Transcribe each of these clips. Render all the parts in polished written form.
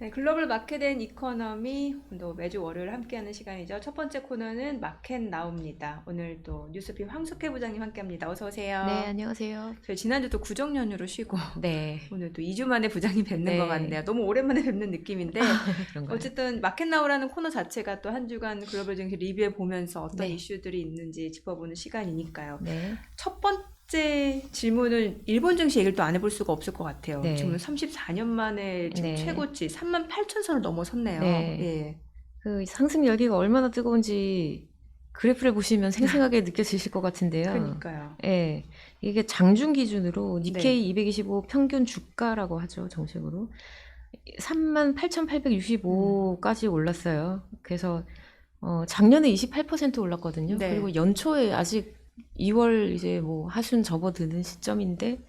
네, 글로벌 마켓 앤 이코노미 또 매주 월요일 함께하는 시간이죠. 첫 번째 코너는 마켓 나옵니다. 오늘 또 뉴스픽 황석혜 부장님 함께합니다. 어서 네, 오세요. 안녕하세요. 저희 지난주 또 구정 연휴로 쉬고 네, 오늘 또 2주 만에 부장님 뵙는 것 네, 같네요. 너무 오랜만에 뵙는 느낌인데 그런가요? 어쨌든 마켓 나우라는 코너 자체가 또 한 주간 글로벌 증시 리뷰해 보면서 어떤 네, 이슈들이 있는지 짚어보는 시간이니까요. 네, 첫 번째 질문은 일본 증시 얘기를 또 안 해볼 수가 없을 것 같아요. 지금 네, 34년 만에 지금 네, 최고치 38,000선을 넘어섰네요. 네. 예. 그 상승 열기가 얼마나 뜨거운지 그래프를 보시면 생생하게 느껴지실 것 같은데요. 그러니까요. 예, 이게 장중 기준으로 네. 니케이 225 평균 주가라고 하죠, 정식으로. 음. 38,865까지 올랐어요. 그래서 작년에 28% 올랐거든요. 네. 그리고 연초에 아직 2월 이제 뭐 하순 접어드는 시점인데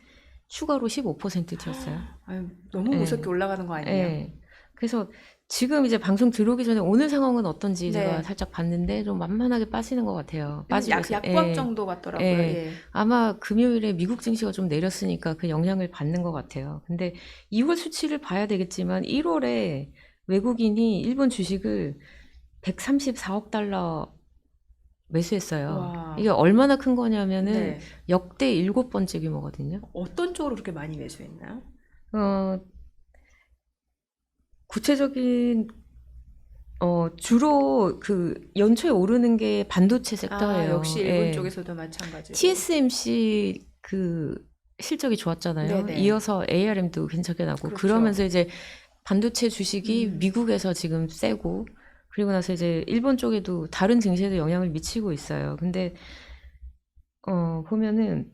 추가로 15% 튀었어요. 아유, 너무 무섭게 예, 올라가는 거 아니에요? 예. 그래서 지금 이제 방송 들어오기 전에 오늘 상황은 어떤지 제가 네. 살짝 봤는데 좀 만만하게 빠지는 것 같아요. 좀 빠지면서, 약보합 예, 정도 같더라고요. 예. 예. 아마 금요일에 미국 증시가 좀 내렸으니까 그 영향을 받는 것 같아요. 근데 2월 수치를 봐야 되겠지만 1월에 외국인이 일본 주식을 134억 달러 매수했어요. 와. 이게 얼마나 큰 거냐면은 네. 역대 7번째 규모거든요. 어떤 쪽으로 그렇게 많이 매수했나요? 어, 구체적인 주로 그 연초에 오르는 게 반도체 아, 역시 섹터예요. 일본 예. 쪽에서도 마찬가지고. TSMC 그 실적이 좋았잖아요. 네네. 이어서 ARM도 괜찮게 나고 그렇죠. 그러면서 이제 반도체 주식이 음. 미국에서 지금 세고 그리고 나서 이제 일본 쪽에도 다른 증시에도 영향을 미치고 있어요. 근데 보면은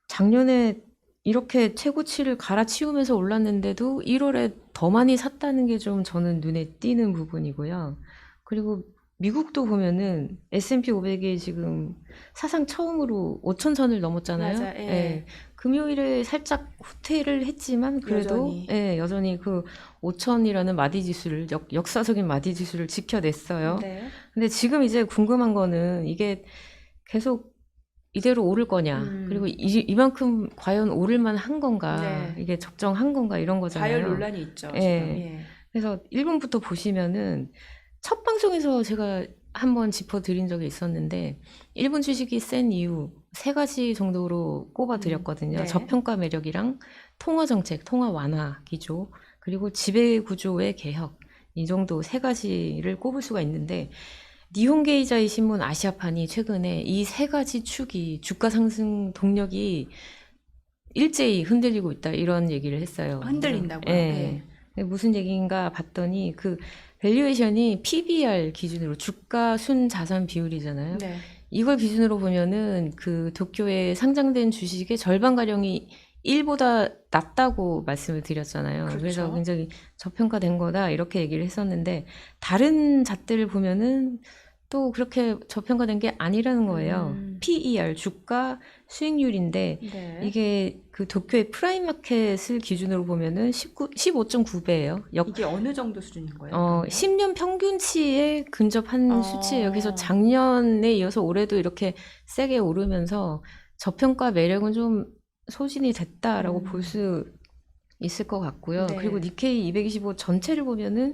작년에 이렇게 최고치를 갈아치우면서 올랐는데도 1월에 더 많이 샀다는 게 좀 저는 눈에 띄는 부분이고요. 그리고 미국도 보면은 S&P 500이 지금 사상 처음으로 5,000선을 넘었잖아요. 맞아. 예. 예. 금요일에 살짝 후퇴를 했지만 그래도 여전히. 예, 여전히 그 5,000이라는 마디 지수를 역사적인 마디 지수를 지켜냈어요. 네. 근데 지금 이제 궁금한 거는 이게 계속 이대로 오를 거냐, 그리고 음. 이만큼 과연 오를 만한 건가, 네. 이게 적정한 건가, 이런 과열 거잖아요. 논란이 있죠, 지금. 예. 예. 그래서 1번부터 보시면은, 첫 방송에서 제가 한번 짚어드린 적이 있었는데, 일본 주식이 센 이유, 세 가지 정도로 꼽아드렸거든요. 네. 저평가 매력이랑 통화 정책, 통화 완화 기조, 그리고 지배 구조의 개혁, 이 정도 세 가지를 꼽을 수가 있는데, 니혼게이자이 신문 아시아판이 최근에 이 세 가지 축이 주가 상승 동력이 일제히 흔들리고 있다 이런 얘기를 했어요. 그래서 흔들린다고요. 예. 예. 무슨 얘기인가 봤더니 그 밸류에이션이 PBR 기준으로 주가 순 자산 비율이잖아요. 네. 이걸 기준으로 보면은 그 도쿄에 상장된 주식의 절반 가량이 1보다 낮다고 말씀을 드렸잖아요. 그래서 그렇죠. 굉장히 저평가된 거다 이렇게 얘기를 했었는데 다른 잣들을 보면은 또 그렇게 저평가된 게 아니라는 거예요. PER 주가 수익률인데 네. 이게 그 도쿄의 프라임 마켓을 기준으로 보면은 15.9배예요. 이게 어느 정도 수준인 거예요, 그러면? 10년 평균치에 근접한 수치예요. 그래서 어. 작년에 이어서 올해도 이렇게 세게 오르면서 저평가 매력은 좀 소진이 됐다라고 볼 음. 수 있을 것 같고요. 그리고 네. 니케이 225 전체를 보면은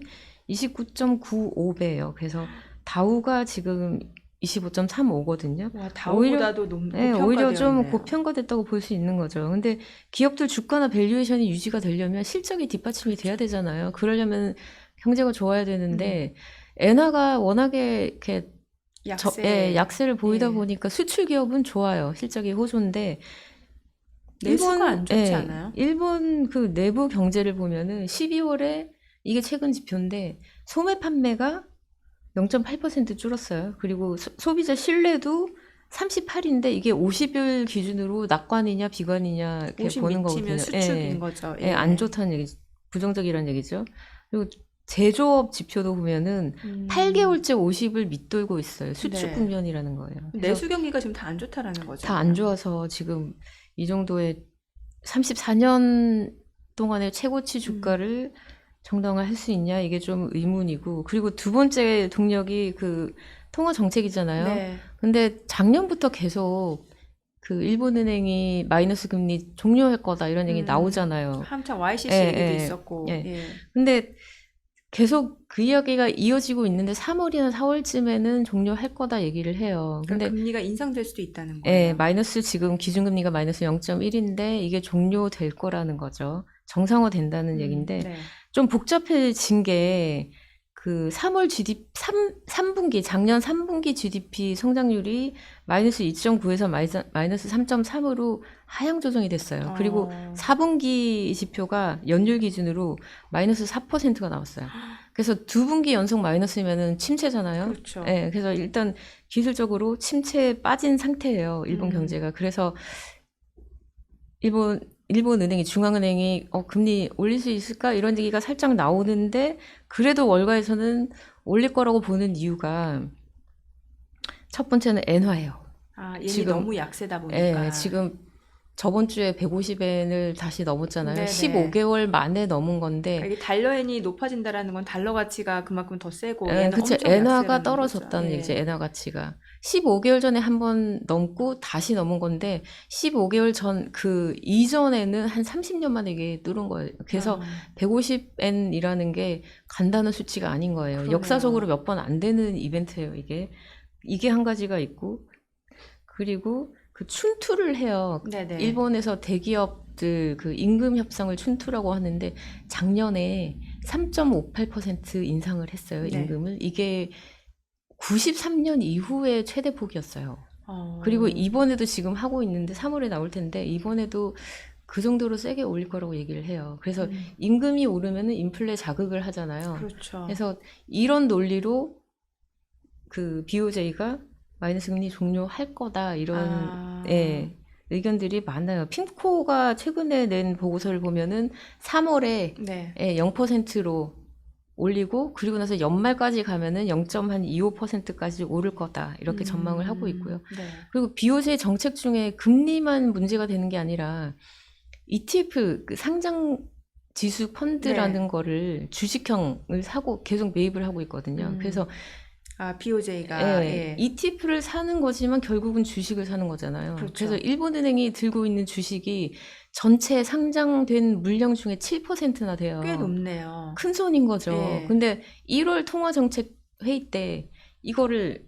29.95배예요. 그래서 다우가 지금 25.35거든요. 와, 오히려 다우보다도 예, 오히려 고평가되어 좀 있네요. 고평가됐다고 볼 수 있는 거죠. 근데 기업들 주가나 밸류에이션이 유지가 되려면 실적이 뒷받침이 돼야 되잖아요. 그러려면 경제가 좋아야 음. 되는데 엔화가 워낙에 이렇게 예, 약세. 약세를 보이다 예. 보니까 수출 기업은 좋아요. 실적이 호조인데 내수가 일본 안 좋지 예, 않아요? 일본 그 내부 경제를 보면은 12월에 이게 최근 지표인데 소매 판매가 0.8% 줄었어요. 그리고 소비자 신뢰도 38인데 이게 50일 기준으로 낙관이냐 비관이냐 이렇게 50 보는 미치면 거거든요. 수축인 예, 거죠. 예, 안 예. 좋다는 얘기, 부정적이라는 얘기죠. 그리고 제조업 지표도 보면은 음. 8개월째 50을 밑돌고 있어요. 수축 네. 국면이라는 거예요. 그래서 내수 경기가 지금 다 안 좋다라는 다 안 거잖아요. 좋아서 지금 이 정도의 34년 동안의 최고치 음. 주가를 정당화할 수 있냐 이게 좀 의문이고 그리고 두 번째 동력이 그 통화 정책이잖아요. 네. 근데 작년부터 계속 그 일본은행이 마이너스 금리 종료할 거다 이런 얘기 음. 나오잖아요. 한참 예, YCC 얘기도 예, 있었고. 예. 예. 근데 계속 그 이야기가 이어지고 있는데 3월이나 4월쯤에는 종료할 거다 얘기를 해요. 그러니까 근데 금리가 인상될 수도 있다는 예, 거예요. 마이너스 지금 기준금리가 마이너스 0.1인데 이게 종료될 거라는 거죠. 정상화 된다는 얘기인데 네. 좀 복잡해진 게 그 3월 GDP 3분기 작년 3분기 GDP 성장률이 마이너스 2.9에서 마이너스 3.3으로 하향 조정이 됐어요. 그리고 4분기 지표가 연율 기준으로 마이너스 4%가 나왔어요. 그래서 두 분기 연속 마이너스면은 침체잖아요. 그렇죠. 예, 그래서 일단 기술적으로 침체에 빠진 상태예요. 일본 경제가. 그래서 일본 은행이 중앙은행이 금리 올릴 수 있을까 이런 얘기가 살짝 나오는데 그래도 월가에서는 올릴 거라고 보는 이유가 첫 번째는 엔화예요. 아, 얘는 지금 너무 약세다 보니까. 지금 저번 주에 150엔을 다시 넘었잖아요. 네네. 15개월 만에 넘은 건데 그러니까 이게 달러엔이 높아진다라는 건 달러 가치가 그만큼 더 세고 얘는 그쵸. 엄청 엔화가 약세라는 떨어졌다는 거죠. 얘기죠. 엔화 가치가. 15개월 전에 한 번 넘고 다시 넘은 건데 15개월 전 그 이전에는 한 30년 만에 이게 뚫은 거예요. 그래서 150엔이라는 게 간단한 수치가 아닌 거예요. 그러네요. 역사적으로 몇 번 안 되는 이벤트예요, 이게. 이게 한 가지가 있고 그리고 그 춘투를 해요. 네네. 일본에서 대기업들 그 임금 협상을 춘투라고 하는데 작년에 3.58% 인상을 했어요. 네. 임금을. 이게 93년 이후에 최대폭이었어요. 그리고 이번에도 지금 하고 있는데 3월에 나올 텐데 이번에도 그 정도로 세게 올릴 거라고 얘기를 해요. 그래서 임금이 오르면은 인플레 자극을 하잖아요. 그렇죠. 그래서 이런 논리로 그 BOJ가 마이너스 금리 종료할 거다 이런 의견들이 많아요. 핀코가 최근에 낸 보고서를 보면은 3월에 네. 0%로 올리고 그리고 나서 연말까지 가면은 0.25%까지 오를 거다 이렇게 전망을 하고 있고요. 네. 그리고 BOJ 정책 중에 금리만 문제가 되는 게 아니라 ETF 그 상장 지수 펀드라는 거를 주식형을 사고 계속 매입을 하고 있거든요. 그래서 BOJ가 ETF를 사는 거지만 결국은 주식을 사는 거잖아요. 그렇죠. 그래서 일본은행이 들고 있는 주식이 전체 상장된 물량 중에 7%나 돼요. 꽤 높네요. 큰 손인 거죠. 예. 근데 1월 통화정책 회의 때 이거를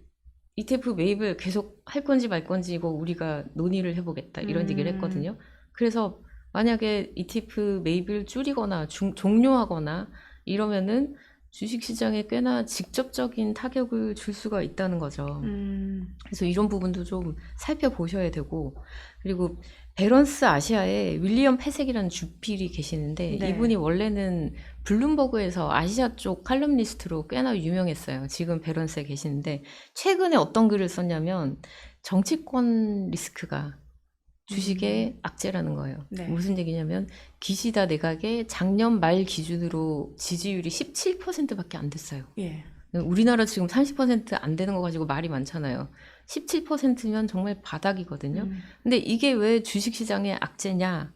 ETF 매입을 계속 할 건지 말 건지 이거 우리가 논의를 해보겠다 이런 얘기를 했거든요. 그래서 만약에 ETF 매입을 줄이거나 종료하거나 이러면은 주식시장에 꽤나 직접적인 타격을 줄 수가 있다는 거죠. 그래서 이런 부분도 좀 살펴보셔야 되고 그리고 베런스 아시아에 윌리엄 패색이라는 주필이 계시는데 네. 이분이 원래는 블룸버그에서 아시아 쪽 칼럼니스트로 꽤나 유명했어요. 지금 베런스에 계시는데 최근에 어떤 글을 썼냐면 정치권 리스크가 주식의 악재라는 거예요. 네. 무슨 얘기냐면 기시다 내각의 작년 말 기준으로 지지율이 17%밖에 안 됐어요. 예. 우리나라 지금 30%안 되는 거 가지고 말이 많잖아요. 17%면 정말 바닥이거든요. 근데 이게 왜 주식시장의 악재냐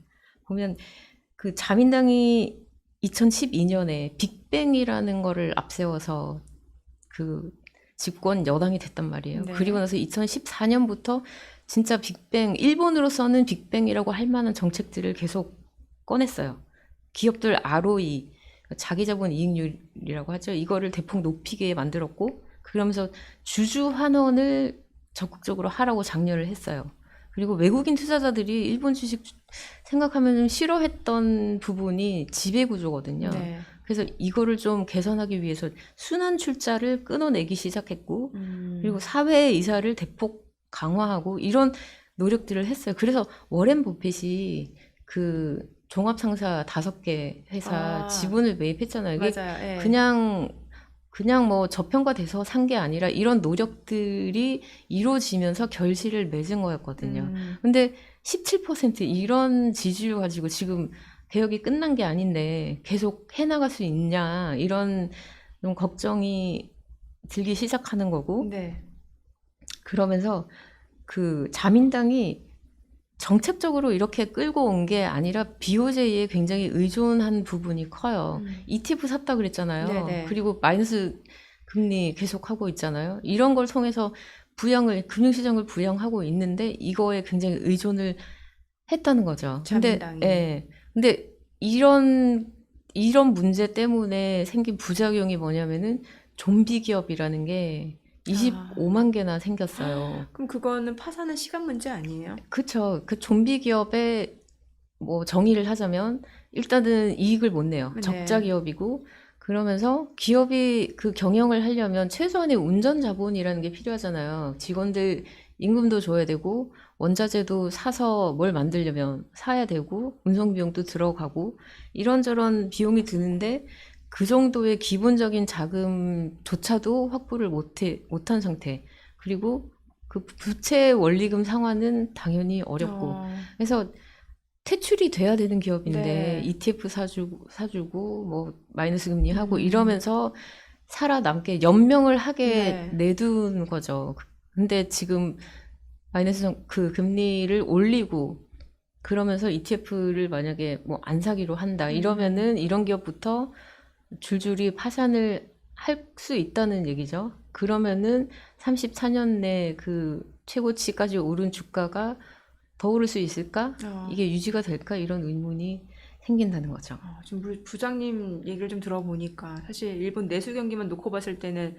보면 그 자민당이 2012년에 빅뱅이라는 거를 앞세워서 그 집권 여당이 됐단 말이에요. 네. 그리고 나서 2014년부터 진짜 빅뱅, 일본으로서는 빅뱅이라고 할 만한 정책들을 계속 꺼냈어요. 기업들 ROE, 자기자본 이익률이라고 하죠. 이거를 대폭 높이게 만들었고 그러면서 주주 환원을 적극적으로 하라고 장려를 했어요. 그리고 외국인 투자자들이 일본 주식 생각하면 좀 싫어했던 부분이 지배구조거든요. 네. 그래서 이거를 좀 개선하기 위해서 순환 출자를 끊어내기 시작했고 그리고 사회 이사를 대폭 강화하고 이런 노력들을 했어요. 그래서 워렌 버핏이 그 종합상사 5개 회사 지분을 매입했잖아요. 이게 맞아요. 예. 그냥 뭐 저평가돼서 산 게 아니라 이런 노력들이 이루어지면서 결실을 맺은 거였거든요. 근데 17% 이런 지지율 가지고 지금 개혁이 끝난 게 아닌데 계속 해나갈 수 있냐 이런 좀 걱정이 들기 시작하는 거고 네. 그러면서 그 자민당이 정책적으로 이렇게 끌고 온 게 아니라 BOJ에 굉장히 의존한 부분이 커요. ETF 샀다 그랬잖아요. 네네. 그리고 마이너스 금리 계속 하고 있잖아요. 이런 걸 통해서 금융시장을 부양하고 있는데 이거에 굉장히 의존을 했다는 거죠. 자민당이. 근데 이런 이런 문제 때문에 생긴 부작용이 뭐냐면은 좀비 기업이라는 게 25만 개나 생겼어요. 그럼 그거는 파산은 시간 문제 아니에요? 그쵸. 그 좀비 기업의 뭐 정의를 하자면 일단은 이익을 못 내요. 네. 적자 기업이고 그러면서 기업이 그 경영을 하려면 최소한의 운전 자본이라는 게 필요하잖아요. 직원들 임금도 줘야 되고 원자재도 사서 뭘 만들려면 사야 되고 운송 비용도 들어가고 이런저런 비용이 드는데 그 정도의 기본적인 자금조차도 확보를 못한 상태. 그리고 그 부채 원리금 상환은 당연히 어렵고 그래서 퇴출이 돼야 되는 기업인데 네. ETF 사주고 뭐 마이너스 금리 하고 이러면서 살아남게 연명을 하게 네. 내둔 거죠. 근데 지금 마이너스 그 금리를 올리고 그러면서 ETF를 만약에 뭐 안 사기로 한다 이러면은 이런 기업부터 줄줄이 파산을 할 수 있다는 얘기죠. 그러면은 34년 내 그 최고치까지 오른 주가가 더 오를 수 있을까? 이게 유지가 될까? 이런 의문이 생긴다는 거죠. 지금 우리 부장님 얘기를 좀 들어보니까 사실 일본 내수 경기만 놓고 봤을 때는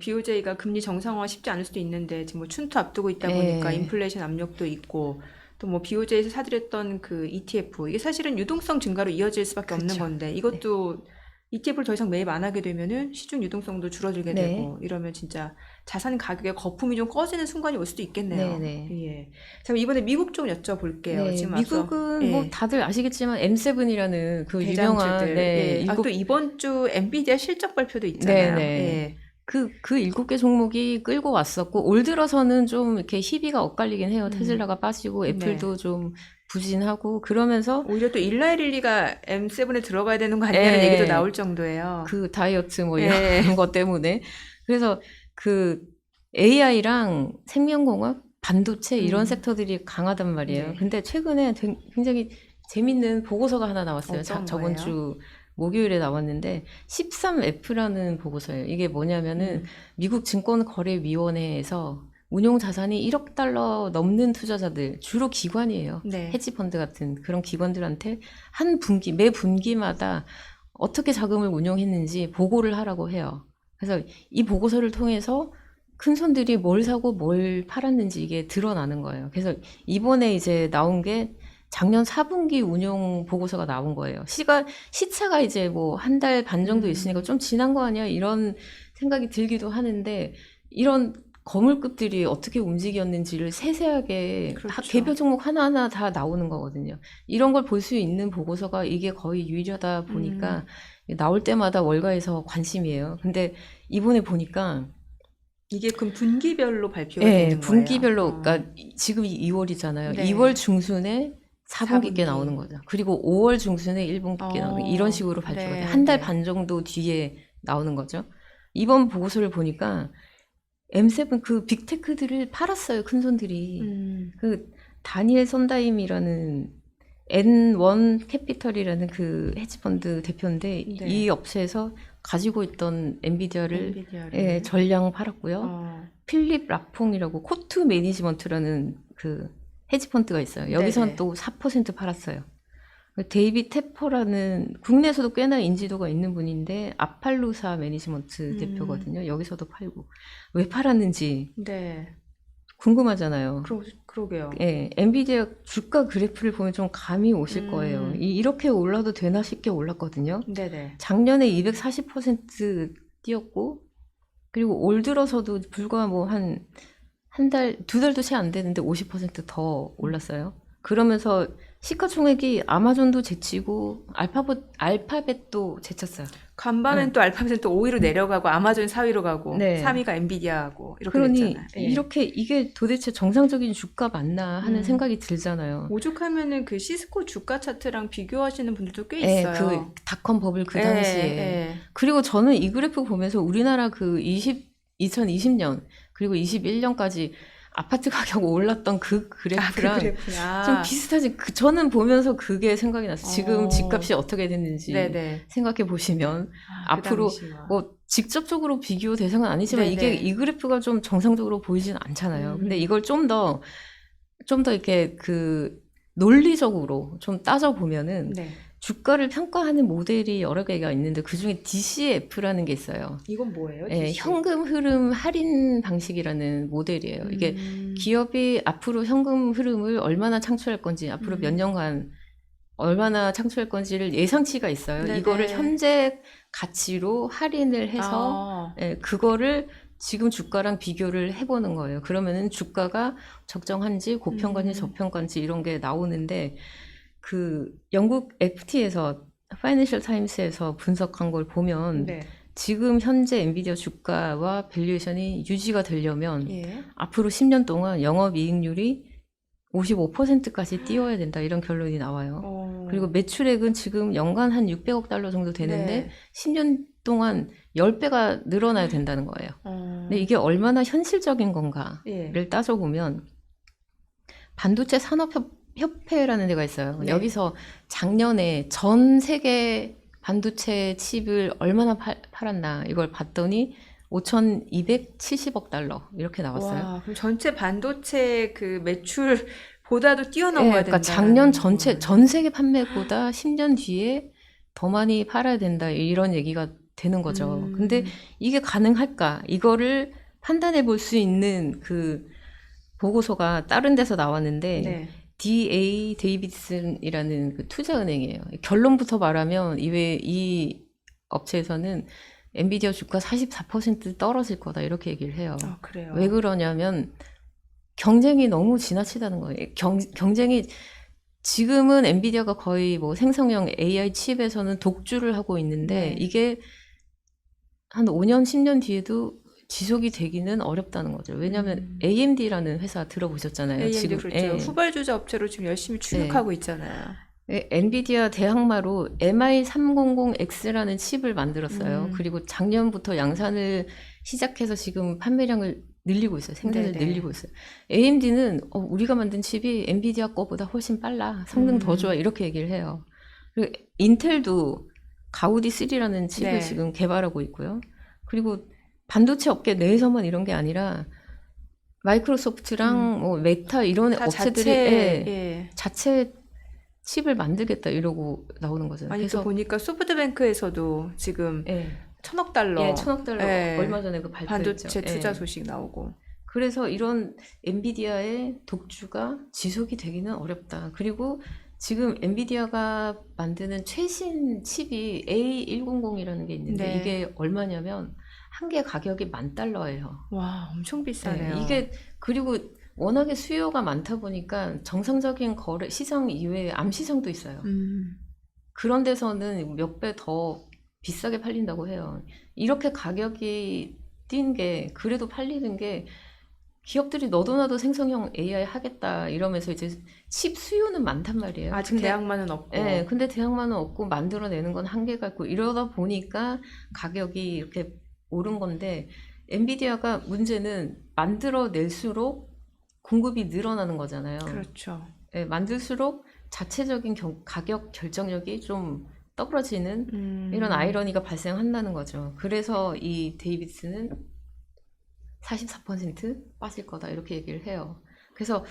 BOJ가 금리 정상화 쉽지 않을 수도 있는데 지금 뭐 춘투 앞두고 있다 보니까 네. 인플레이션 압력도 있고 또 뭐 BOJ에서 사들였던 그 ETF 이게 사실은 유동성 증가로 이어질 수밖에 없는 그쵸. 건데 이것도 ETF를 더 이상 매입 안 하게 되면은 시중 유동성도 줄어들게 네. 되고 이러면 진짜 자산 가격의 거품이 좀 꺼지는 순간이 올 수도 있겠네요. 네. 예. 자, 그럼 이번에 미국 좀 여쭤볼게요. 네, 지금 앞서 미국은 뭐 예. 다들 아시겠지만 M7이라는 그 유명한 대장주들. 네, 예. 또 이번 주 엔비디아 실적 발표도 네, 있잖아요. 네. 예. 그 7개 종목이 끌고 왔었고 올 들어서는 좀 이렇게 희비가 엇갈리긴 해요. 테슬라가 빠지고 애플도 좀 부진하고 그러면서 오히려 또 일라이 릴리가 M7에 들어가야 되는 거 아니냐는 예. 얘기도 나올 정도예요. 그 다이어트 뭐 예. 이런 것 때문에 그래서 그 AI랑 생명공학, 반도체 이런 섹터들이 강하단 말이에요. 네. 근데 최근에 굉장히 재밌는 보고서가 하나 나왔어요. 어떤 저번 거예요? 주 목요일에 나왔는데 13F라는 보고서예요. 이게 뭐냐면은 미국 증권거래위원회에서 운용 자산이 1억 달러 넘는 투자자들, 주로 기관이에요. 네. 헤지펀드 같은 그런 기관들한테 한 분기, 매 분기마다 어떻게 자금을 운용했는지 보고를 하라고 해요. 그래서 이 보고서를 통해서 큰 손들이 뭘 사고 뭘 팔았는지 이게 드러나는 거예요. 그래서 이번에 이제 나온 게 작년 4분기 운용 보고서가 나온 거예요. 시차가 이제 뭐 한 달 반 정도 있으니까 좀 지난 거 아니야? 이런 생각이 들기도 하는데 이런 거물급들이 어떻게 움직였는지를 세세하게 그렇죠. 개별 종목 하나하나 다 나오는 거거든요. 이런 걸 볼 수 있는 보고서가 이게 거의 유일하다 보니까 나올 때마다 월가에서 관심이에요. 근데 이번에 보니까 이게 그럼 분기별로 발표가 네, 되는 거예요? 분기별로, 그러니까 지금이 2월이잖아요. 네. 2월 중순에 4분기 게 4분기. 나오는 거죠. 그리고 5월 중순에 1분기 게 나오는 거예요. 이런 식으로 발표가 네, 돼요. 한 달 네. 반 정도 뒤에 나오는 거죠. 이번 보고서를 보니까 M7 그 빅테크들을 팔았어요. 큰 손들이. 그 다니엘 선다임이라는 N1 캐피털이라는 그 헤지펀드 대표인데 네. 이 업체에서 가지고 있던 엔비디아를 예, 전량 팔았고요. 필립 라퐁이라고 코트 매니지먼트라는 그 헤지펀드가 있어요. 여기서는 네네. 또 4% 팔았어요. 데이비 테퍼라는 국내에서도 꽤나 인지도가 있는 분인데 아팔루사 매니지먼트 대표거든요. 여기서도 팔고 왜 팔았는지 네. 궁금하잖아요. 그러게요. 예, 엔비디아 주가 그래프를 보면 좀 감이 오실 거예요. 이렇게 올라도 되나 싶게 올랐거든요. 네네. 작년에 240% 뛰었고, 그리고 올 들어서도 불과 뭐 한 달, 2달도 채 안 되는데 50%더 올랐어요. 그러면서 시가총액이 아마존도 제치고, 알파벳도 제쳤어요. 간밤엔 또 알파벳은 또 5위로 내려가고 아마존 4위로 가고 네. 3위가 엔비디아하고 이렇게 그러니 됐잖아요. 예. 이게 도대체 정상적인 주가 맞나 하는 생각이 들잖아요. 오죽하면은 그 시스코 주가 차트랑 비교하시는 분들도 꽤 예, 있어요. 그 닷컴 버블 그 예, 당시에. 예. 그리고 저는 이 그래프 보면서 우리나라 그 2020년 그리고 21년까지 아파트 가격 올랐던 그 그래프랑 그래프야. 좀 비슷하지. 저는 보면서 그게 생각이 났어요. 지금 어. 집값이 어떻게 됐는지 네네. 생각해 보시면 그 앞으로 당시와. 뭐 직접적으로 비교 대상은 아니지만 네네. 이게 이 그래프가 좀 정상적으로 보이진 않잖아요. 근데 이걸 좀 더 이렇게 그 논리적으로 좀 따져 보면은 네. 주가를 평가하는 모델이 여러 개가 있는데 그중에 DCF라는 게 있어요. 이건 뭐예요? 예, DC? 현금 흐름 할인 방식이라는 모델이에요. 이게 기업이 앞으로 현금 흐름을 얼마나 창출할 건지, 앞으로 몇 년간 얼마나 창출할 건지를 예상치가 있어요. 네네. 이거를 현재 가치로 할인을 해서 예, 그거를 지금 주가랑 비교를 해보는 거예요. 그러면은 주가가 적정한지 고평가인지 저평가인지 이런 게 나오는데 그 영국 FT에서 파이낸셜 타임스에서 분석한 걸 보면 네. 지금 현재 엔비디아 주가와 밸류에이션이 유지가 되려면 예. 앞으로 10년 동안 영업이익률이 55%까지 띄워야 된다 이런 결론이 나와요. 그리고 매출액은 지금 연간 한 600억 달러 정도 되는데 네. 10년 10년 동안 10배가 늘어나야 된다는 거예요. 근데 이게 얼마나 현실적인 건가를 예. 따져보면 반도체 산업협회라는 데가 있어요. 네. 여기서 작년에 전 세계 반도체 칩을 얼마나 팔았나 이걸 봤더니 5,270억 달러 이렇게 나왔어요. 와, 그럼 전체 반도체 그 매출보다도 예, 뛰어넘어야 그러니까 된다. 작년 전체 전 세계 판매보다 10년 뒤에 더 많이 팔아야 된다 이런 얘기가 되는 거죠. 근데 이게 가능할까? 이거를 판단해 볼 수 있는 그 보고서가 다른 데서 나왔는데 네. D.A. 데이비슨이라는 그 투자은행이에요. 결론부터 말하면 이 업체에서는 엔비디아 주가 44% 떨어질 거다 이렇게 얘기를 해요. 아, 그래요. 왜 그러냐면 경쟁이 너무 지나치다는 거예요. 경쟁이 지금은 엔비디아가 거의 뭐 생성형 AI 칩에서는 독주를 하고 있는데 네. 이게 한 5년, 10년 뒤에도 지속이 되기는 어렵다는 거죠. 왜냐하면 AMD라는 회사 들어보셨잖아요. AMD 지금 그렇죠. 예. 후발주자 업체로 지금 열심히 추격하고 있잖아요. 엔비디아 대항마로 MI300X라는 칩을 만들었어요. 그리고 작년부터 양산을 시작해서 지금 판매량을 늘리고 있어요. 생산을 네네. 늘리고 있어요. AMD는 우리가 만든 칩이 엔비디아 거보다 훨씬 빨라. 성능 더 좋아. 이렇게 얘기를 해요. 그리고 인텔도 가우디 3라는 칩을 네. 지금 개발하고 있고요. 그리고 반도체 업계 내에서만 이런 게 아니라 마이크로소프트랑 뭐 메타 이런 다 업체들이 자체, 자체 칩을 만들겠다 이러고 나오는 거죠. 아니 그래서 또 보니까 소프트뱅크에서도 지금 예, 1,000억 달러 예, 1,000억 달러 예. 얼마 전에 그 발표했죠. 반도체 투자 예. 소식 나오고. 그래서 이런 엔비디아의 독주가 지속이 되기는 어렵다. 그리고 지금 엔비디아가 만드는 최신 칩이 A100이라는 게 있는데 네. 이게 얼마냐면 한 개 가격이 $10,000예요. 와, 엄청 비싸네요. 이게 그리고 워낙에 수요가 많다 보니까 정상적인 거래 시장 이외에 암 시장도 있어요. 그런 데서는 몇 배 더 비싸게 팔린다고 해요. 이렇게 가격이 뛴 게 그래도 팔리는 게 기업들이 너도나도 생성형 AI 하겠다 이러면서 이제 칩 수요는 많단 말이에요. 아직 근데 대학만은 없고. 예, 근데 대학만은 없고 만들어내는 건 한계가 있고 이러다 보니까 가격이 이렇게 오른 건데 엔비디아가 문제는 만들어낼수록 공급이 늘어나는 거잖아요. 그렇죠. 예, 만들수록 자체적인 가격 결정력이 좀 떨어지는 이런 아이러니가 발생한다는 거죠. 그래서 이 데이비스는 44% 빠질 거다 이렇게 얘기를 해요. 그래서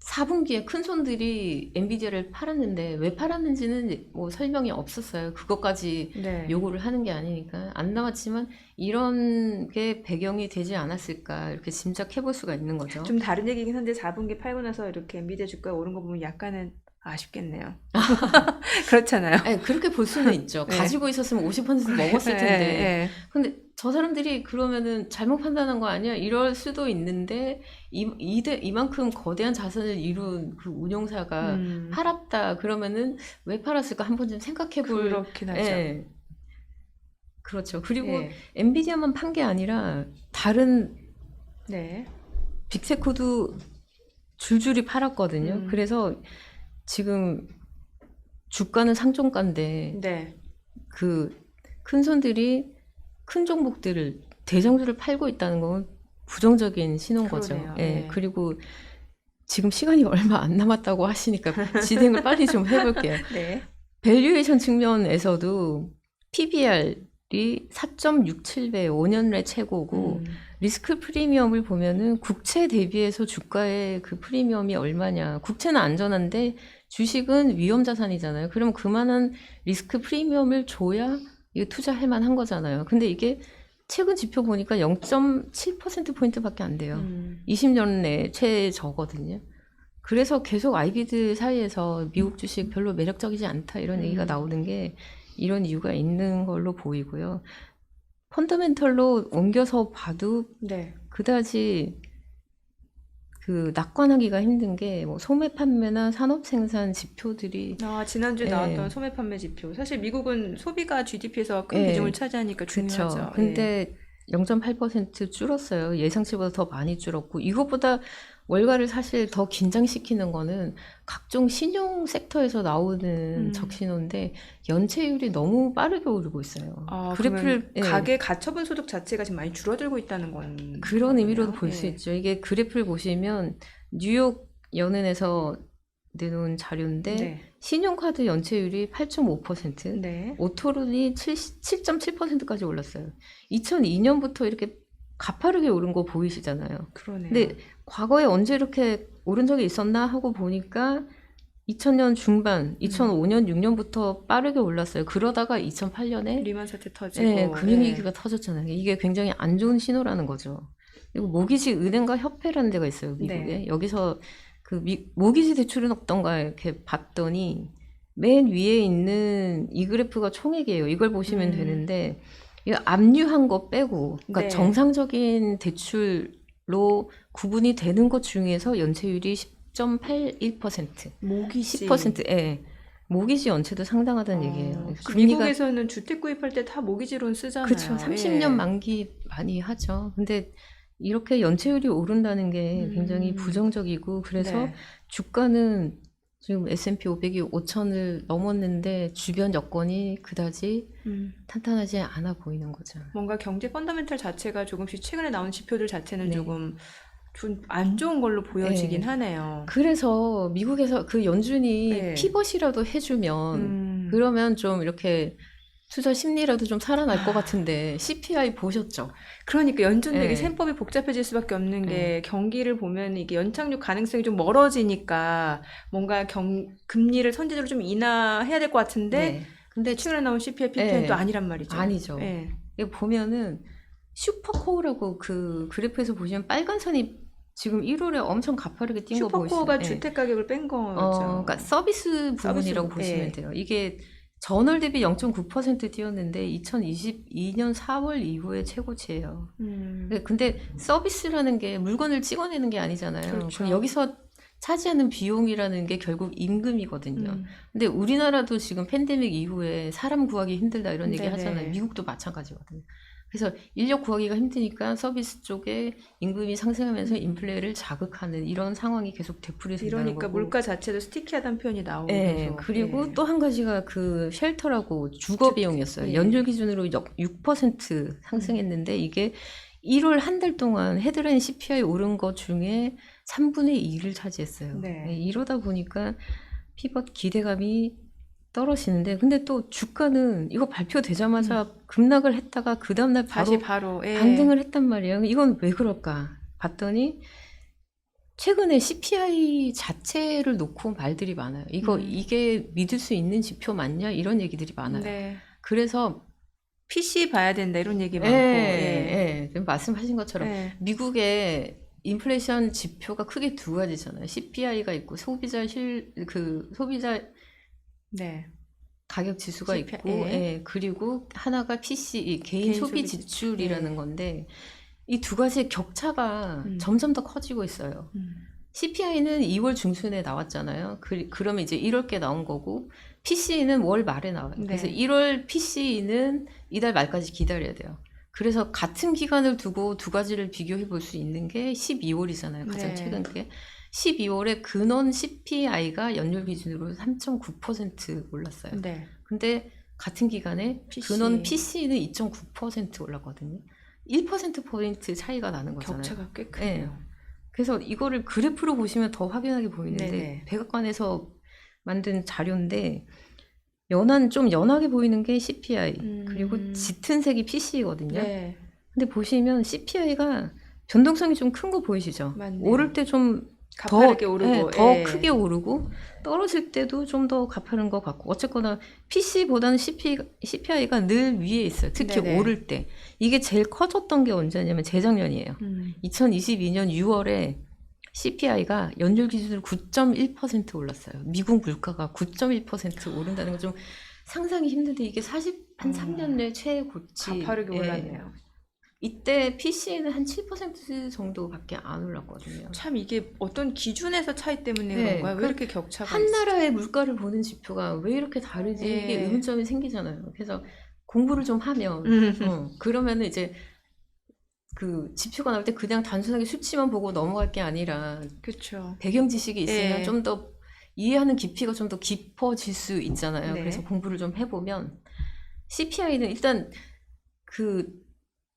4분기에 큰 손들이 엔비디아를 팔았는데 왜 팔았는지는 뭐 설명이 없었어요. 그것까지 네. 요구를 하는 게 아니니까 안 나왔지만 이런 게 배경이 되지 않았을까 이렇게 짐작해 볼 수가 있는 거죠. 좀 다른 얘기긴 한데 4분기 팔고 나서 이렇게 엔비디아 주가가 오른 거 보면 약간은 아쉽겠네요. 그렇잖아요. 네, 그렇게 볼 수는 있죠. 네. 가지고 있었으면 50% 먹었을 텐데. 네. 근데 저 사람들이 그러면은 잘못 판단한 거 아니야? 이럴 수도 있는데 이만큼 거대한 자산을 이룬 그 운용사가 팔았다 그러면은 왜 팔았을까 한 번 좀 생각해 볼. 그렇긴 하죠. 예. 그렇죠. 그리고 네. 엔비디아만 판 게 아니라 다른 네. 빅테크도 줄줄이 팔았거든요. 그래서 지금 주가는 상종가인데 네. 그 큰 손들이 큰 종목들을 대장주를 팔고 있다는 건 부정적인 신호인 거죠. 그러네요. 예. 네. 그리고 지금 시간이 얼마 안 남았다고 하시니까 진행을 빨리 좀 해볼게요. 네. 밸류에이션 측면에서도 PBR이 4.67배 5년 내 최고고 리스크 프리미엄을 보면은 국채 대비해서 주가의 그 프리미엄이 얼마냐. 국채는 안전한데 주식은 위험 자산이잖아요. 그럼 그만한 리스크 프리미엄을 줘야 이게 투자할 만한 거잖아요. 근데 이게 최근 지표 보니까 0.7%포인트밖에 안 돼요. 20년 내 최저거든요. 그래서 계속 아이비들 사이에서 미국 주식 별로 매력적이지 않다 이런 얘기가 나오는 게 이런 이유가 있는 걸로 보이고요. 펀더멘털로 옮겨서 봐도 네. 그다지 그 낙관하기가 힘든 게 뭐 소매 판매나 산업 생산 지표들이 지난주에 예. 나왔던 소매 판매 지표. 사실 미국은 소비가 GDP에서 큰 예. 비중을 차지하니까 그쵸. 중요하죠. 근데 0.8% 줄었어요. 예상치보다 더 많이 줄었고 이것보다 월가를 사실 더 긴장시키는 거는 각종 신용 섹터에서 나오는 적신호인데 연체율이 너무 빠르게 오르고 있어요. 그래프를 예. 가계 가처분 소득 자체가 지금 많이 줄어들고 있다는 건 그런 의미로도 거네요. 볼 수 있죠. 이게 그래프를 보시면 뉴욕 연은에서 내놓은 자료인데 네. 신용카드 연체율이 8.5%, 네. 오토론이 7.7%까지 올랐어요. 2002년부터 이렇게 가파르게 오른 거 보이시잖아요. 그러네요. 근데 과거에 언제 이렇게 오른 적이 있었나 하고 보니까 2000년 중반, 2005년, 6년부터 빠르게 올랐어요. 그러다가 2008년에 리만 사태 터지고 금융위기가 터졌잖아요. 이게 굉장히 안 좋은 신호라는 거죠. 그리고 모기지 은행가 협회라는 데가 있어요, 미국에. 네. 여기서 그 모기지 대출은 어떤가 이렇게 봤더니 맨 위에 있는 이 그래프가 총액이에요. 이걸 보시면 되는데 이 압류한 거 빼고, 그러니까 네. 정상적인 대출로 구분이 되는 것 중에서 연체율이 10.81%, 모기지 10%, 예. 모기지 연체도 상당하다는 얘기예요. 미국에서는 주택 구입할 때 다 모기지론 쓰잖아요. 그렇죠. 30년 예. 만기 많이 하죠. 근데 이렇게 연체율이 오른다는 게 굉장히 부정적이고 그래서 네. 주가는 지금 S&P 500이 5천을 넘었는데 주변 여건이 그다지 탄탄하지 않아 보이는 거죠. 뭔가 경제 펀더멘털 자체가 조금씩 최근에 나온 지표들 자체는 네. 조금 좀 안 좋은 걸로 보여지긴 네. 하네요. 그래서 미국에서 그 연준이 네. 피벗이라도 해주면 그러면 좀 이렇게 투자 심리라도 좀 살아날 것 같은데 CPI 보셨죠? 그러니까 연준 되게 네. 셈법이 복잡해질 수밖에 없는 게 경기를 보면 이게 연착륙 가능성이 좀 멀어지니까 뭔가 금리를 선제적으로 좀 인하해야 될 것 같은데 네. 근데 최근에 나온 CPI, PPI는 네. 또 아니란 말이죠. 아니죠. 예. 이거 보면은 슈퍼코어라고 그 그래프에서 보시면 빨간 선이 지금 1월에 엄청 가파르게 뛴 거 보이시죠? 슈퍼코어가 네. 주택 가격을 뺀 거죠. 그러니까 서비스 부분이라고 서비스, 보시면 예. 돼요. 이게 전월 대비 0.9% 뛰었는데 2022년 4월 이후에 최고치예요. 근데 서비스라는 게 물건을 찍어내는 게 아니잖아요. 그렇죠. 그럼 여기서 차지하는 비용이라는 게 결국 임금이거든요. 근데 우리나라도 지금 팬데믹 이후에 사람 구하기 힘들다 이런 얘기 네네. 하잖아요. 미국도 마찬가지거든요. 그래서 인력 구하기가 힘드니까 서비스 쪽에 임금이 상승하면서 인플레를 자극하는 이런 상황이 계속 되풀이된다는 이러니까 거고. 물가 자체도 스티키하다는 표현이 나오고 예, 계속. 그리고 예. 또 한 가지가 그 쉘터라고 주거 비용이었어요. 예. 연율 기준으로 6% 상승했는데 이게 1월 한 달 동안 헤드라인 CPI 오른 것 중에 3분의 2를 차지했어요. 네. 예, 이러다 보니까 피벗 기대감이 떨어지는데 근데 또 주가는 이거 발표되자마자 급락을 했다가 그 다음날 다시 바로 바로 예. 반등을 했단 말이에요. 이건 왜 그럴까 봤더니 최근에 CPI 자체를 놓고 말들이 많아요. 이게 믿을 수 있는 지표 맞냐 이런 얘기들이 많아요. 네. 그래서 PC 봐야 된다 이런 얘기 많고. 지금 말씀하신 것처럼 예. 미국의 인플레이션 지표가 크게 두 가지잖아요. CPI가 있고 소비자 네. 가격 지수가 CPI, 있고, 예. 예, 그리고 하나가 PCE, 개인 개인 소비 소비 지출이라는 예. 건데, 이 두 가지의 격차가 점점 더 커지고 있어요. CPI는 2월 중순에 나왔잖아요. 그러면 이제 1월께 나온 거고, PCE는 월 말에 나와요. 네. 그래서 1월 PCE는 이달 말까지 기다려야 돼요. 그래서 같은 기간을 두고 두 가지를 비교해 볼 수 있는 게 12월이잖아요. 가장 네. 최근 게. 12월에 근원 CPI가 연율 기준으로 3.9% 올랐어요. 네. 근데 같은 기간에 PC. 근원 PC는 2.9% 올랐거든요. 1%포인트 차이가 나는 거잖아요. 격차가 꽤 크네요. 그래서 이거를 그래프로 보시면 더 확연하게 보이는데 네네. 백악관에서 만든 자료인데 좀 연하게 보이는 게 CPI 그리고 짙은 색이 PC거든요. 네. 근데 보시면 CPI가 변동성이 좀 큰 거 보이시죠? 맞네요. 오를 때 좀 가파르게 오르고, 더 예. 크게 오르고 떨어질 때도 좀 더 가파른 것 같고 어쨌거나 PC보다는 CPI가 늘 위에 있어요. 특히 네네. 오를 때. 이게 제일 커졌던 게 언제냐면 재작년이에요. 2022년 6월에 CPI가 연율 기준으로 9.1% 올랐어요. 미국 물가가 9.1% 오른다는 건 좀 상상이 힘든데 이게 한 3년 내 최고치. 가파르게 예. 올랐네요. 이때 PC는 한 7% 정도밖에 안 올랐거든요. 참 이게 어떤 기준에서 차이 때문에 네, 그런가요? 왜 이렇게 격차가 한 나라의 물가를 보는 지표가 왜 이렇게 다르지? 예. 이게 의문점이 생기잖아요. 그래서 공부를 좀 하면, 그러면은 이제 그 지표가 나올 때 그냥 단순하게 수치만 보고 넘어갈 게 아니라 그렇죠. 배경 지식이 있으면 예. 좀 더 이해하는 깊이가 좀 더 깊어질 수 있잖아요. 네. 그래서 공부를 좀 해보면 CPI는 일단 그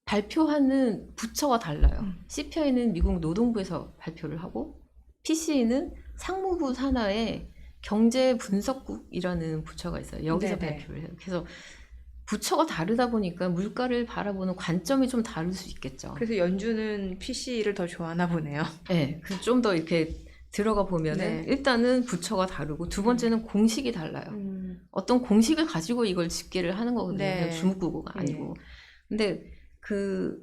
발표하는 부처가 달라요. CPI는 미국 노동부에서 발표를 하고 PC는 상무부 산하의 경제분석국이라는 부처가 있어요. 여기서 네네. 발표를 해요. 그래서 부처가 다르다 보니까 물가를 바라보는 관점이 좀 다를 수 있겠죠. 그래서 연주는 PC를 더 좋아하나 보네요. 네, 좀 더 이렇게 들어가 보면은 네. 일단은 부처가 다르고 두 번째는 공식이 달라요. 어떤 공식을 가지고 이걸 집계를 하는 거거든요. 네. 그냥 주묵구구가 예. 아니고. 근데 그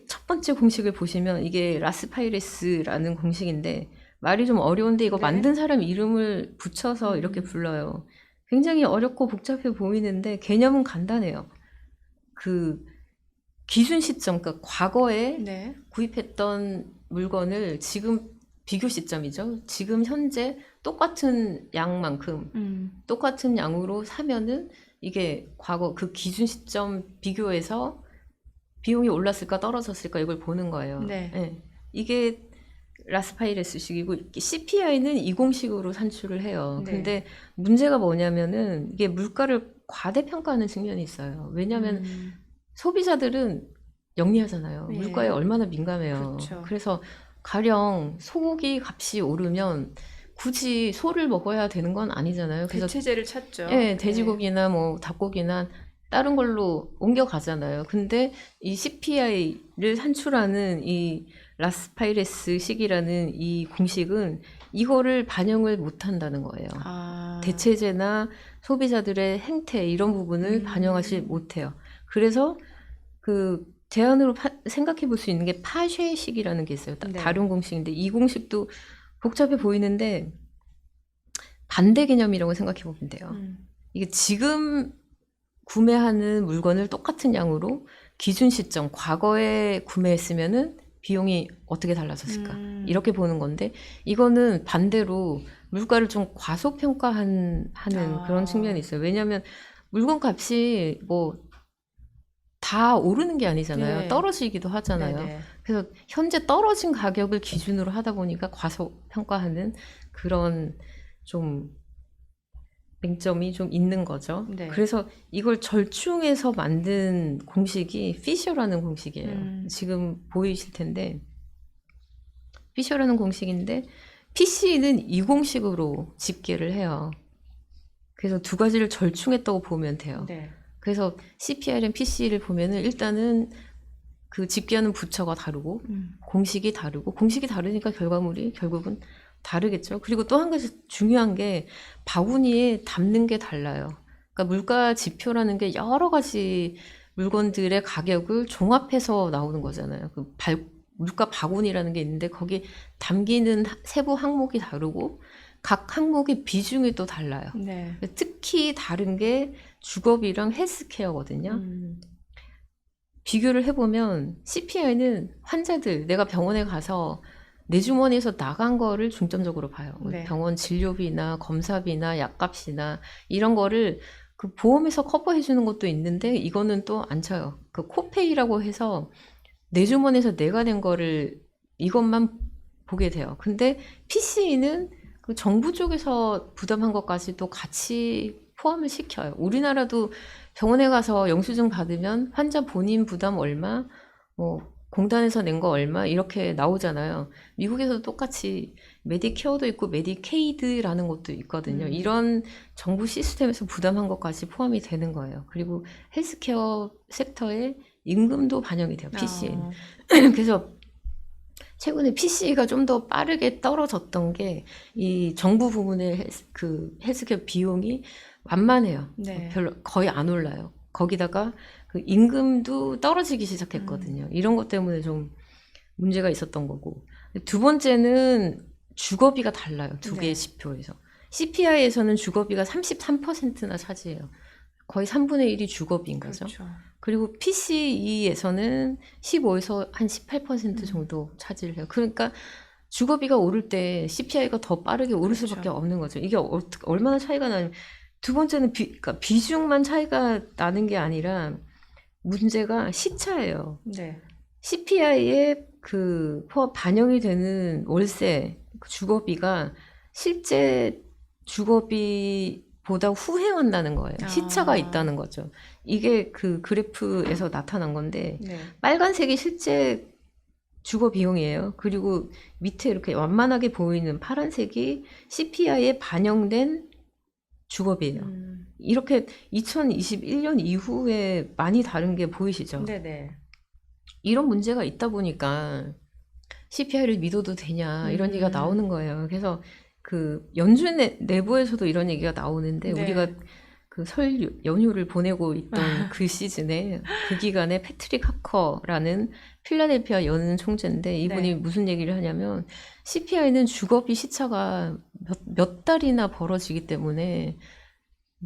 첫 번째 공식을 보시면 이게 라스파이레스라는 공식인데 말이 좀 어려운데 이거 네. 만든 사람 이름을 붙여서 이렇게 불러요. 굉장히 어렵고 복잡해 보이는데 개념은 간단해요. 그 기준 시점, 그러니까 과거에 네. 구입했던 물건을 지금 비교 시점이죠. 지금 현재 똑같은 양만큼 똑같은 양으로 사면은 이게 과거 그 기준 시점 비교해서 비용이 올랐을까 떨어졌을까 이걸 보는 거예요. 네. 예. 이게 라스파이레스식이고 CPI는 이 공식으로 산출을 해요. 네. 근데 문제가 뭐냐면은 이게 물가를 과대평가하는 측면이 있어요. 왜냐하면 소비자들은 영리하잖아요. 예. 물가에 얼마나 민감해요. 그렇죠. 그래서 가령 소고기 값이 오르면 굳이 소를 먹어야 되는 건 아니잖아요. 그래서 대체제를 찾죠. 예, 돼지고기나 뭐 닭고기나 다른 걸로 옮겨가잖아요. 근데 이 CPI를 산출하는 이 라스파이레스식이라는 이 공식은 이거를 반영을 못 한다는 거예요. 아. 대체제나 소비자들의 행태 이런 부분을 반영하지 못해요. 그래서 그 제안으로 생각해 볼 수 있는 게 파쉐식이라는 게 있어요. 네. 다른 공식인데 이 공식도 복잡해 보이는데 반대 개념이라고 생각해 보면 돼요. 이게 지금 구매하는 물건을 똑같은 양으로 기준 시점, 과거에 구매했으면은 비용이 어떻게 달라졌을까? 이렇게 보는 건데 이거는 반대로 물가를 좀 과소평가하는 그런 측면이 있어요. 왜냐하면 물건 값이 뭐 다 오르는 게 아니잖아요. 네. 떨어지기도 하잖아요. 네네. 그래서 현재 떨어진 가격을 기준으로 하다 보니까 과소평가하는 그런 좀 맹점이 좀 있는 거죠. 네. 그래서 이걸 절충해서 만든 공식이 피셔라는 공식이에요. 지금 보이실 텐데 피셔라는 공식인데 PC는 이 공식으로 집계를 해요. 그래서 두 가지를 절충했다고 보면 돼요. 네. 그래서 CPI랑 PC를 보면은 일단은 그 집계하는 부처가 다르고 공식이 다르고 공식이 다르니까 결과물이 결국은 다르겠죠. 그리고 또 한 가지 중요한 게 바구니에 담는 게 달라요. 그러니까 물가 지표라는 게 여러 가지 물건들의 가격을 종합해서 나오는 거잖아요. 그 물가 바구니라는 게 있는데 거기 담기는 세부 항목이 다르고 각 항목의 비중이 또 달라요. 네. 특히 다른 게 주거비랑 헬스케어거든요. 비교를 해보면 CPI는 환자들, 내가 병원에 가서 내 주머니에서 나간 거를 중점적으로 봐요. 네. 병원 진료비나 검사비나 약값이나 이런 거를 그 보험에서 커버해 주는 것도 있는데 이거는 또 안 쳐요. 그 코페이라고 해서 내 주머니에서 내가 낸 거를 이것만 보게 돼요. 근데 PC는 그 정부 쪽에서 부담한 것까지도 같이 포함을 시켜요. 우리나라도 병원에 가서 영수증 받으면 환자 본인 부담 얼마, 뭐 공단에서 낸 거 얼마 이렇게 나오잖아요. 미국에서도 똑같이 메디케어도 있고 메디케이드라는 것도 있거든요. 이런 정부 시스템에서 부담한 것까지 포함이 되는 거예요. 그리고 헬스케어 섹터에 임금도 반영이 돼요. PC는. 그래서 최근에 PC가 좀 더 빠르게 떨어졌던 게 이 정부 부문의 그 헬스케어 비용이 완만해요. 네. 별로 거의 안 올라요. 거기다가 그 임금도 떨어지기 시작했거든요. 이런 것 때문에 좀 문제가 있었던 거고. 두 번째는 주거비가 달라요. 두 네. 개의 지표에서. CPI에서는 주거비가 33%나 차지해요. 거의 3분의 1이 주거비인 거죠. 그렇죠. 그리고 PCE에서는 15에서 한 18% 음. 정도 차지를 해요. 그러니까 주거비가 오를 때 CPI가 더 빠르게 오를 그렇죠. 수밖에 없는 거죠. 이게 얼마나 차이가 나냐면 두 번째는 그러니까 비중만 차이가 나는 게 아니라 문제가 시차예요. 네. CPI에 그 포함 반영이 되는 월세 그 주거비가 실제 주거비보다 후행한다는 거예요. 시차가 아. 있다는 거죠. 이게 그 그래프에서 나타난 건데 네. 빨간색이 실제 주거 비용이에요. 그리고 밑에 이렇게 완만하게 보이는 파란색이 CPI에 반영된 주거비예요. 이렇게 2021년 이후에 많이 다른 게 보이시죠? 네네. 이런 문제가 있다 보니까 CPI를 믿어도 되냐 이런 얘기가 나오는 거예요. 그래서 그 연준 내부에서도 이런 얘기가 나오는데 네. 우리가 그 설 연휴를 보내고 있던 그 시즌에 그 기간에 패트릭 하커라는 필라델피아 연 총재인데 이분이 네. 무슨 얘기를 하냐면 CPI는 주거비 시차가 몇 달이나 벌어지기 때문에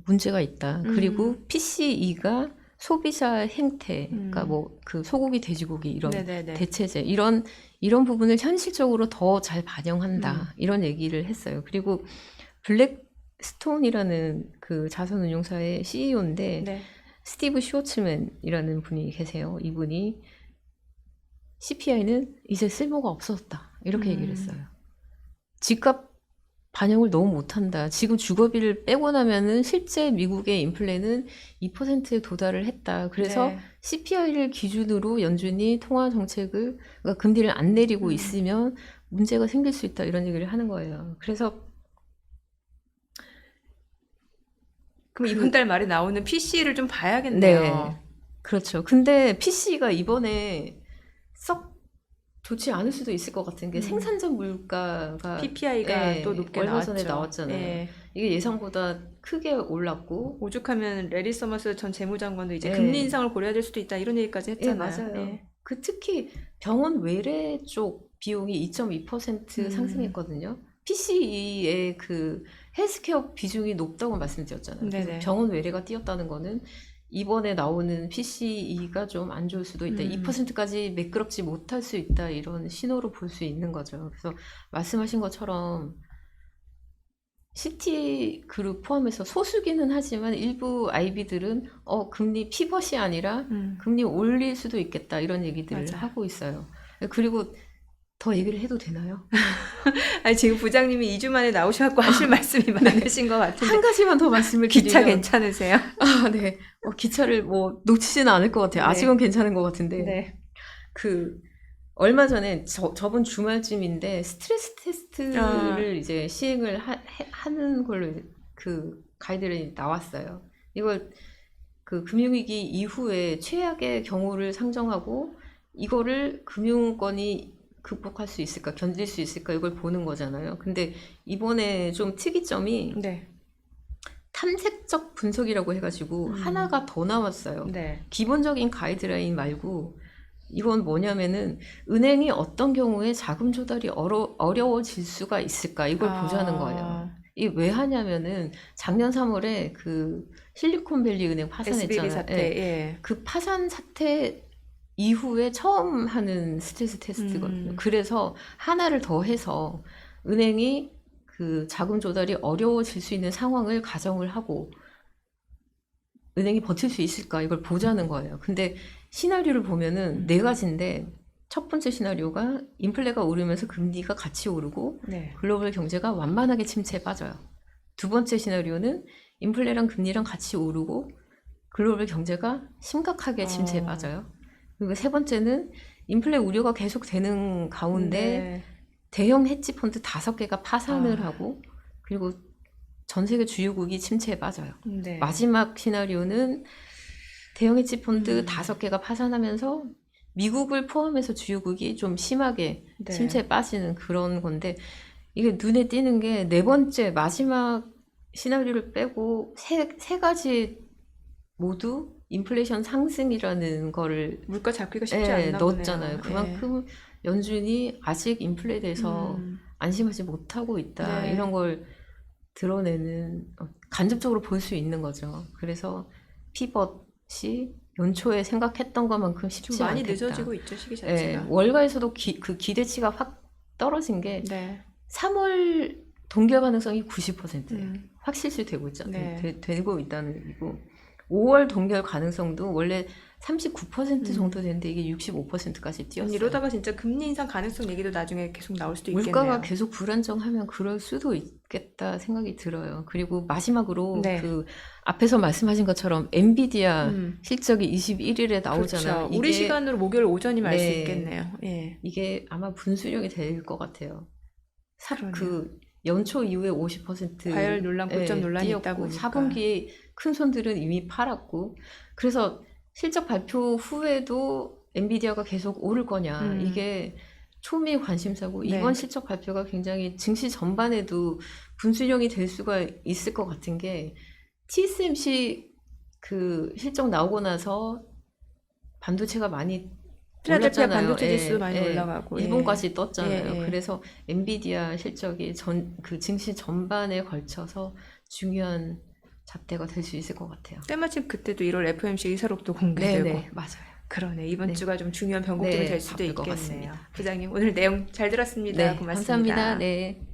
문제가 있다. 그리고 PCE가 소비자 행태, 그러니까 뭐 그 소고기, 돼지고기 이런 네네네. 대체제 이런 부분을 현실적으로 더 잘 반영한다. 이런 얘기를 했어요. 그리고 블랙스톤이라는 그 자산운용사의 CEO인데 네. 스티브 슈워츠맨이라는 분이 계세요. 이분이 CPI는 이제 쓸모가 없어졌다. 이렇게 얘기를 했어요. 집값 반영을 너무 못한다. 지금 주거비를 빼고 나면은 실제 미국의 인플레는 2%에 도달을 했다. 그래서 네. CPI를 기준으로 연준이 통화 정책을 그러니까 금리를 안 내리고 있으면 문제가 생길 수 있다. 이런 얘기를 하는 거예요. 그래서 그럼 이번 달 말에 나오는 PC를 좀 봐야겠네요. 그렇죠. 근데 PC가 이번에 썩 좋지 않을 수도 있을 것 같은 게 생산자 물가가 PPI가 또 높게 얼마 나왔죠. 전에 나왔잖아요. 예. 이게 예상보다 크게 올랐고 오죽하면 레리 서머스 전 재무장관도 이제 예. 금리 인상을 고려해야 될 수도 있다 이런 얘기까지 예, 했잖아요. 맞아요. 예. 그 특히 병원 외래 쪽 비용이 2.2% 상승했거든요. PCE의 그 헬스케어 비중이 높다고 말씀드렸잖아요. 그래서 네네. 병원 외래가 뛰었다는 거는 이번에 나오는 PCE가 좀 안 좋을 수도 있다. 2%까지 매끄럽지 못할 수 있다. 이런 신호로 볼 수 있는 거죠. 그래서 말씀하신 것처럼 시티그룹 포함해서 소수기는 하지만 일부 IB들은 금리 피벗이 아니라 금리 올릴 수도 있겠다. 이런 얘기들을 맞아요. 하고 있어요. 그리고 더 얘기를 해도 되나요? 아니 지금 부장님이 2주 만에 나오셔갖고 하실 말씀이 많으신 것 같은데 한 가지만 더 말씀을 기차 드리면 괜찮으세요? 네. 기차를 뭐 놓치지는 않을 것 같아요. 네. 아직은 괜찮은 것 같은데 네. 그 얼마 전에 저번 주말쯤인데 스트레스 테스트를 이제 시행을 하는 걸로 그 가이드라인이 나왔어요. 이걸 그 금융위기 이후에 최악의 경우를 상정하고 이거를 금융권이 극복할 수 있을까, 견딜 수 있을까 이걸 보는 거잖아요. 근데 이번에 좀 특이점이 네. 탐색적 분석이라고 해가지고 하나가 더 나왔어요. 네. 기본적인 가이드라인 말고 이건 뭐냐면은 은행이 어떤 경우에 자금 조달이 어려워질 수가 있을까 이걸 보자는 거예요. 이게 왜 하냐면은 작년 3월에 그 실리콘밸리 은행 파산했잖아요. SBB 사태. 예. 그 파산 사태 이후에 처음 하는 스트레스 테스트거든요. 그래서 하나를 더 해서 은행이 그 자금 조달이 어려워질 수 있는 상황을 가정을 하고 은행이 버틸 수 있을까 이걸 보자는 거예요. 근데 시나리오를 보면은 네 가지인데 첫 번째 시나리오가 인플레가 오르면서 금리가 같이 오르고 네. 글로벌 경제가 완만하게 침체에 빠져요. 두 번째 시나리오는 인플레랑 금리랑 같이 오르고 글로벌 경제가 심각하게 침체에 빠져요. 그리고 세 번째는 인플레 우려가 계속되는 가운데 네. 대형 헤지 펀드 5개가 파산을 하고 그리고 전 세계 주요국이 침체에 빠져요. 네. 마지막 시나리오는 대형 헤지 펀드 5개가 파산하면서 미국을 포함해서 주요국이 좀 심하게 네. 침체에 빠지는 그런 건데 이게 눈에 띄는 게 네 번째 마지막 시나리오를 빼고 세 가지 모두 인플레이션 상승이라는 거를 물가 잡기가 쉽지 않나 넣었잖아요. 보네요. 그만큼 연준이 아직 인플레에 대해서 안심하지 못하고 있다. 네. 이런 걸 드러내는 간접적으로 볼 수 있는 거죠. 그래서 피벗이 연초에 생각했던 것만큼 쉽지 좀 많이 않겠다. 늦어지고 있죠, 시기 예, 자체가. 월가에서도 그 기대치가 확 떨어진 게 네. 3월 동결 가능성이 90%예요. 음. 확실시 되고 있죠. 네. 되고 있다는 얘기고 5월 동결 가능성도 원래 39% 정도 되는데 이게 65%까지 뛰었어요. 이러다가 진짜 금리 인상 가능성 얘기도 나중에 계속 나올 수도 있겠네요. 물가가 계속 불안정하면 그럴 수도 있겠다 생각이 들어요. 그리고 마지막으로 네. 그 앞에서 말씀하신 것처럼 엔비디아 음. 실적이 21일에 나오잖아요. 그렇죠. 우리 시간으로 목요일 오전이면 알 수 네. 있겠네요. 예. 이게 아마 분수령이 될 것 같아요. 그러네요. 그 연초 이후에 50% 과열 논란, 고점 논란이 있다 뛰었고 보니까. 4분기에 큰 손들은 이미 팔았고 그래서 실적 발표 후에도 엔비디아가 계속 오를 거냐 이게 초미의 관심사고 네. 이번 실적 발표가 굉장히 증시 전반에도 분수령이 될 수가 있을 것 같은 게 TSMC 그 실적 나오고 나서 반도체가 많이 필라델피아 올랐잖아요. 반도체 지수 많이 올라가고. 일본까지 떴잖아요. 예, 예. 그래서 엔비디아 실적이 그 증시 전반에 걸쳐서 중요한 잣대가 될 수 있을 것 같아요. 때마침 그때도 1월 FOMC 의사록도 공개되고. 네네, 맞아요. 그러네. 이번 네. 주가 좀 중요한 변곡점이 네, 될 수도 바쁠 것 있겠네요. 같습니다. 부장님 오늘 내용 잘 들었습니다. 네, 고맙습니다. 감사합니다. 네.